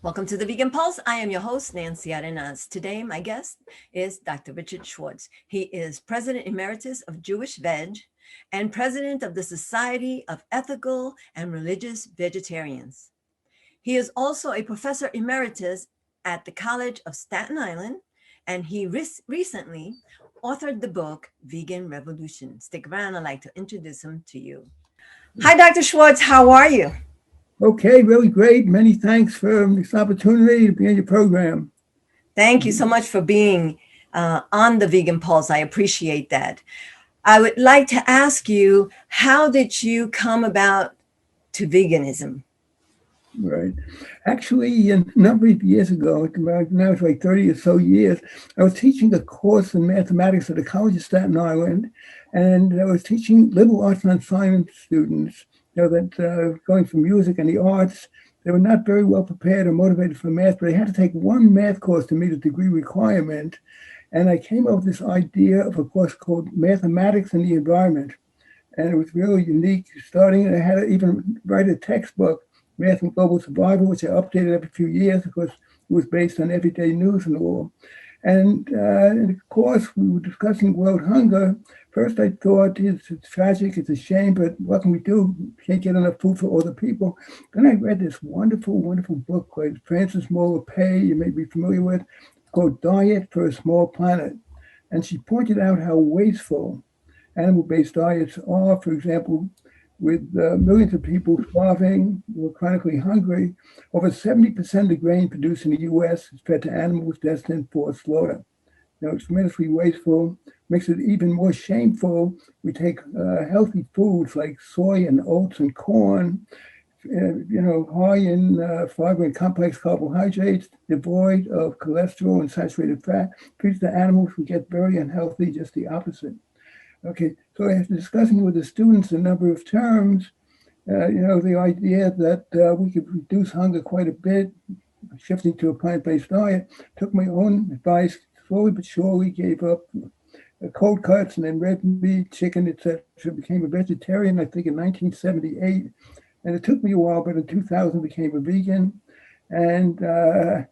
Welcome to the Vegan Pulse. I am your host, Nancy Arenas. Today, my guest is Dr. Richard Schwartz. He is President Emeritus of Jewish Veg and President of the Society of Ethical and Religious Vegetarians. He is also a Professor Emeritus at the College of Staten Island, and he recently authored the book, Vegan Revolution. Stick around, I'd like to introduce him to you. Hi, Dr. Schwartz, how are you? Okay, really great. Many thanks for this opportunity to be on your program. Thank you so much for being on the Vegan Pulse. I appreciate that. I would like to ask you, how did you come about to veganism? Right. Actually, a number of years ago, now it's like 30 or so years, I was teaching a course in mathematics at the College of Staten Island, and I was teaching liberal arts and science students. That going for music and the arts, they were not very well prepared or motivated for math, but they had to take one math course to meet a degree requirement. And I came up with this idea of a course called Mathematics and the Environment. And it was really unique starting. And I had to even write a textbook, Math and Global Survival, which I updated every few years because it was based on everyday news and all. And in the course, we were discussing world hunger. First, I thought it's tragic, it's a shame, but what can we do? Can't get enough food for all the people. Then I read this wonderful, wonderful book by Frances Moore Pay, you may be familiar with, called Diet for a Small Planet. And she pointed out how wasteful animal-based diets are. For example, with millions of people starving or chronically hungry, over 70% of the grain produced in the U.S. is fed to animals destined for slaughter. Now, it's tremendously wasteful, makes it even more shameful. We take healthy foods like soy and oats and corn, high in fiber and complex carbohydrates, devoid of cholesterol and saturated fat. Feeds the animals, we get very unhealthy, just the opposite. Okay, so after discussing with the students a number of terms, the idea that we could reduce hunger quite a bit, shifting to a plant-based diet, took my own advice, slowly but surely gave up cold cuts and then red meat, chicken, etc. Became a vegetarian, I think, in 1978. And it took me a while, but in 2000 became a vegan. And the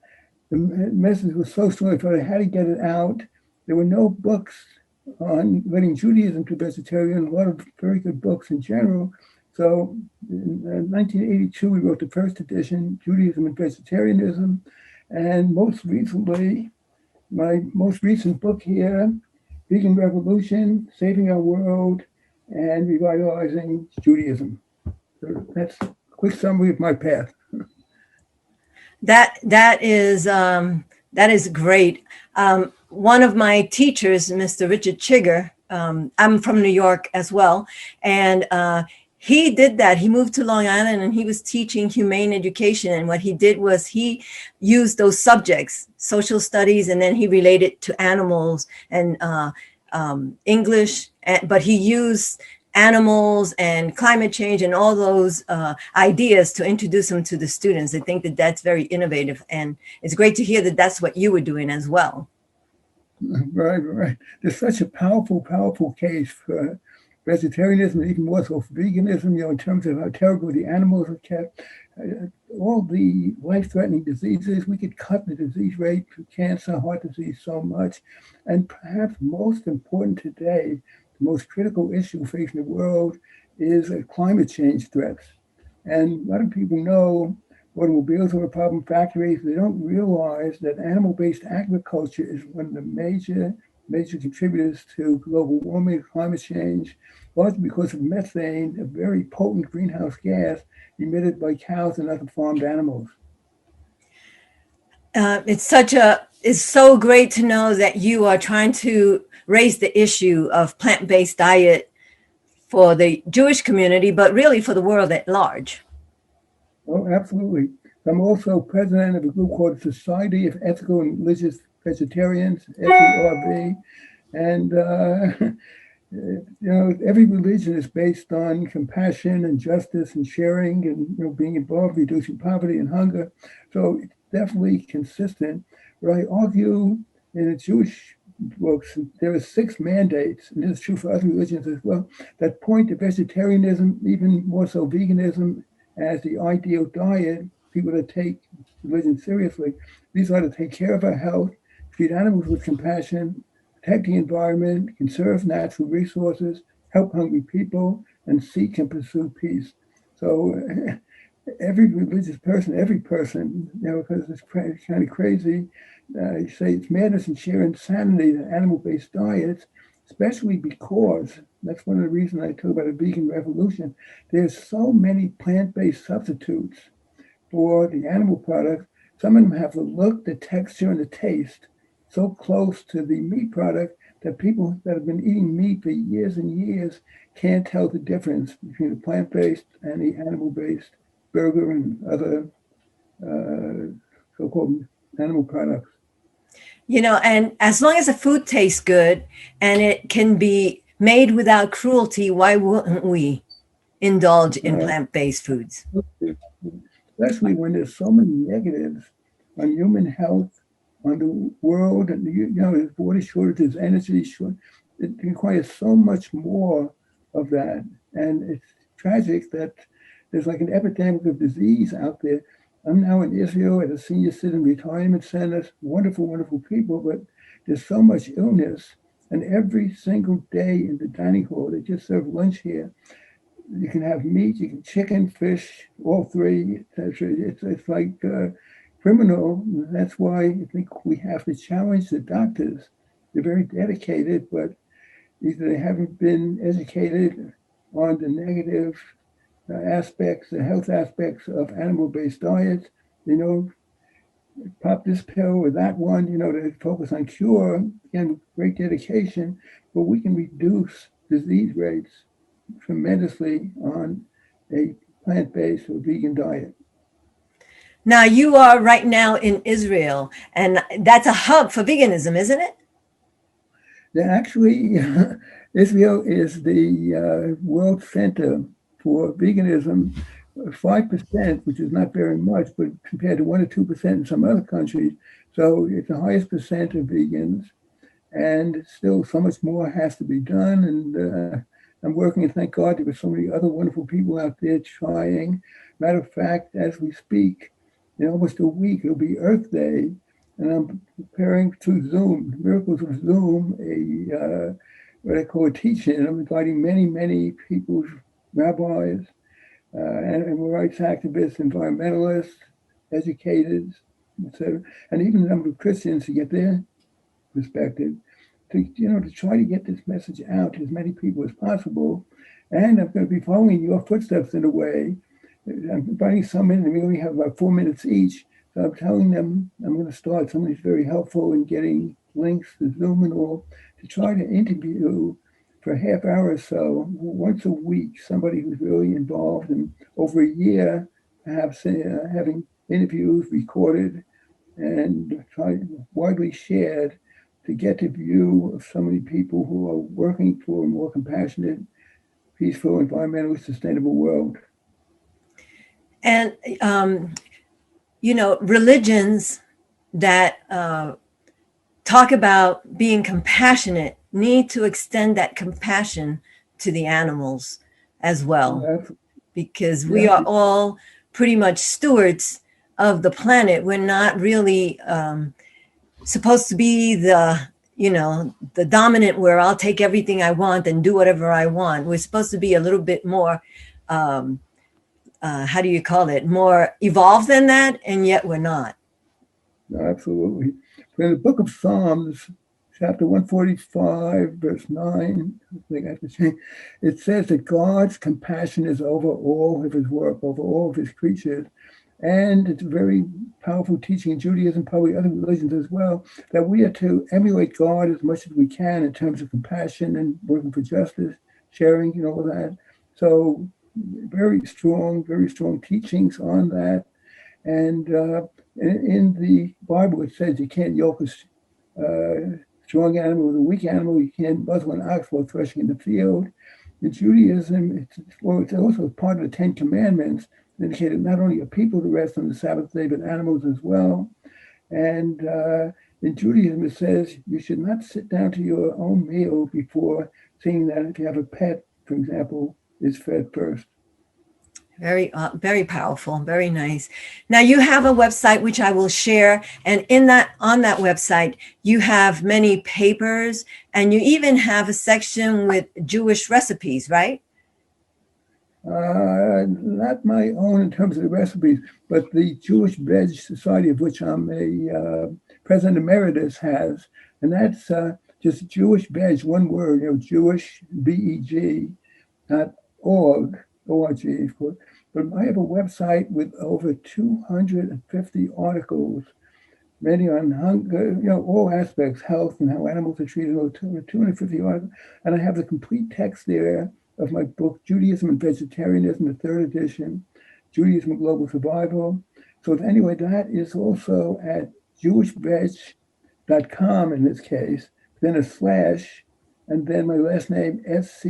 message was so strong, I thought I had to get it out. There were no books on letting Judaism to vegetarian, a lot of very good books in general. So in 1982, we wrote the first edition, Judaism and Vegetarianism. And most recently, my most recent book here, Vegan Revolution, Saving Our World and Revitalizing Judaism. So that's a quick summary of my path. That is great. One of my teachers, Mr. Richard Chigger, I'm from New York as well, and he did that. He moved to Long Island and he was teaching humane education. And what he did was he used those subjects, social studies, and then he related to animals and English, but he used animals and climate change and all those ideas to introduce them to the students. I think that that's very innovative. And it's great to hear that that's what you were doing as well. Right. There's such a powerful case for vegetarianism, and even more so for veganism, in terms of how terrible the animals are kept. All the life-threatening diseases, we could cut the disease rate for cancer, heart disease so much. And perhaps most important today, the most critical issue facing the world is climate change threats. And a lot of people know automobiles are a problem, factories. They don't realize that animal-based agriculture is one of the major contributors to global warming, climate change, largely because of methane, a very potent greenhouse gas emitted by cows and other farmed animals. It's so great to know that you are trying to raise the issue of plant-based diet for the Jewish community, but really for the world at large. Oh, absolutely. I'm also president of a group called Society of Ethical and Religious Vegetarians, SERV, and every religion is based on compassion and justice and sharing and being involved, reducing poverty and hunger. So it's definitely consistent. But I argue in the Jewish books, there are 6 mandates, and this is true for other religions as well, that point to vegetarianism, even more so veganism, as the ideal diet. People that take religion seriously. These are to take care of our health, treat animals with compassion, protect the environment, conserve natural resources, help hungry people, and seek and pursue peace. So every religious person, every person, because it's kind of crazy. You say it's madness and sheer insanity that animal-based diets, especially because that's one of the reasons I talk about a vegan revolution. There's so many plant-based substitutes for the animal products. Some of them have the look, the texture, and the taste so close to the meat product that people that have been eating meat for years and years can't tell the difference between the plant-based and the animal-based burger and other so-called animal products. And as long as the food tastes good and it can be made without cruelty, why wouldn't we indulge in plant-based foods? Especially when there's so many negatives on human health, on the world, and there's water shortages, energy shortage. It requires so much more of that, and it's tragic that there's like an epidemic of disease out there. I'm now in Israel at a senior citizen retirement center. Wonderful, wonderful people, but there's so much illness. And every single day in the dining hall, they just serve lunch here. You can have meat, you can chicken, fish, all three. It's like criminal. That's why I think we have to challenge the doctors. They're very dedicated, but either they haven't been educated on the negative aspects, the health aspects of animal-based diets. Pop this pill or that one, to focus on cure. Again, great dedication, but we can reduce disease rates tremendously on a plant-based or vegan diet. Now, you are right now in Israel, and that's a hub for veganism, isn't it? Actually, Israel is the world center for veganism. 5%, which is not very much, but compared to 1 or 2% in some other countries. So it's the highest percent of vegans, and still so much more has to be done. And I'm working, and thank God there were so many other wonderful people out there trying. Matter of fact, as we speak, in almost a week, it'll be Earth Day, and I'm preparing through Zoom, Miracles of Zoom, what I call a teaching. And I'm inviting many, many people, rabbis, animal rights activists, environmentalists, educators, etc., and even a number of Christians to get their perspective, to try to get this message out to as many people as possible. And I'm going to be following your footsteps in a way. I'm inviting some in, and we only have about 4 minutes each. So I'm telling them I'm going to start. Somebody's very helpful in getting links to Zoom and all to try to interview for a half hour or so, once a week, somebody who's really involved, and over a year, perhaps having interviews recorded and widely shared to get the view of so many people who are working for a more compassionate, peaceful, environmentally sustainable world. And, religions that talk about being compassionate need to extend that compassion to the animals as well, because we are all pretty much stewards of the planet. We're not really supposed to be the dominant, where I'll take everything I want and do whatever I want. We're supposed to be a little bit more, how do you call it, more evolved than that, and yet we're not. Absolutely. In the book of Psalms, chapter 145, verse 9, I think I have to change, it says that God's compassion is over all of his work, over all of his creatures. And it's a very powerful teaching in Judaism, probably other religions as well, that we are to emulate God as much as we can in terms of compassion and working for justice, sharing, all that. So very strong teachings on that. And in the Bible, it says you can't yoke a strong animal with a weak animal. You can't muzzle an ox while threshing in the field. In Judaism, it's also part of the Ten Commandments, indicated not only are people to rest on the Sabbath day, but animals as well. And in Judaism, it says you should not sit down to your own meal before seeing that if you have a pet, for example, is fed first. Very powerful, very nice. Now you have a website which I will share, and on that website you have many papers, and you even have a section with Jewish recipes, right? Not my own in terms of the recipes, but the Jewish Veg Society, of which I'm a president emeritus, has, and that's just Jewish Veg, one word, Jewish BEG, not org, of course. But I have a website with over 250 articles, many on hunger, all aspects, health and how animals are treated, over 250 articles. And I have the complete text there of my book, Judaism and Vegetarianism, the third edition, Judaism and Global Survival. So anyway, that is also at jewishveg.com in this case, then a slash, and then my last name, SCHWARTZ.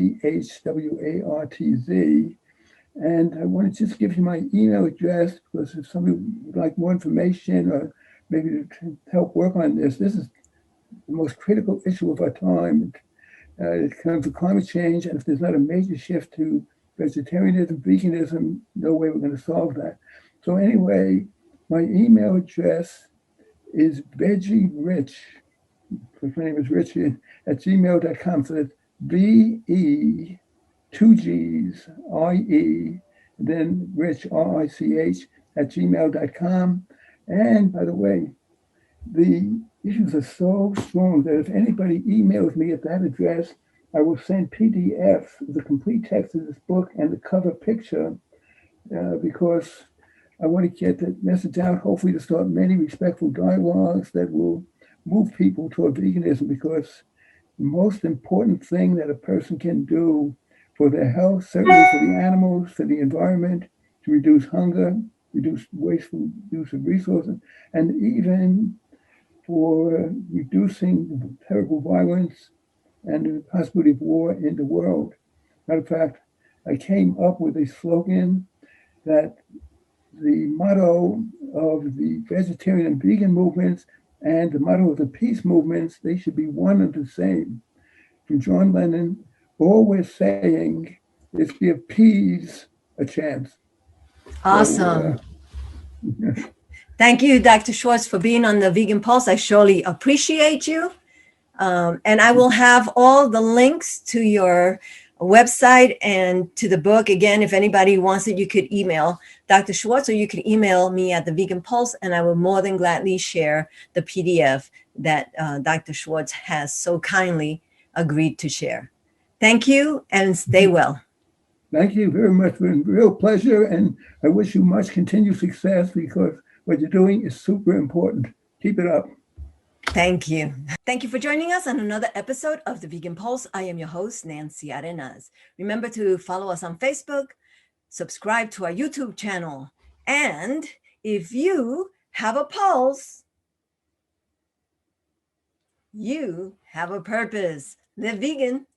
And I want to just give you my email address, because if somebody would like more information or maybe to help work on this is the most critical issue of our time. It comes to climate change, and if there's not a major shift to vegetarianism, veganism, no way we're going to solve that. So anyway, my email address is veggierich, because my name is Richie, at gmail.com. So that's VE, two G's, IE, then Rich, RICH, at gmail.com. And by the way, the issues are so strong that if anybody emails me at that address, I will send PDFs, the complete text of this book and the cover picture, because I want to get the message out, hopefully to start many respectful dialogues that will move people toward veganism, because the most important thing that a person can do for their health, certainly for the animals, for the environment, to reduce hunger, reduce wasteful use of resources, and even for reducing the terrible violence and the possibility of war in the world. Matter of fact, I came up with a slogan that the motto of the vegetarian and vegan movements and the motto of the peace movements, they should be one and the same. From John Lennon, all we're saying is give peas a chance. Awesome. So, Thank you, Dr. Schwartz, for being on the Vegan Pulse. I surely appreciate you. And I will have all the links to your website and to the book. Again, if anybody wants it, you could email Dr. Schwartz, or you could email me at the Vegan Pulse, and I will more than gladly share the PDF that Dr. Schwartz has so kindly agreed to share. Thank you, and stay well. Thank you very much. It's been a real pleasure, and I wish you much continued success, because what you're doing is super important. Keep it up. Thank you. Thank you for joining us on another episode of the Vegan Pulse. I am your host, Nancy Arenas. Remember to follow us on Facebook, subscribe to our YouTube channel, and if you have a pulse, you have a purpose. Live vegan.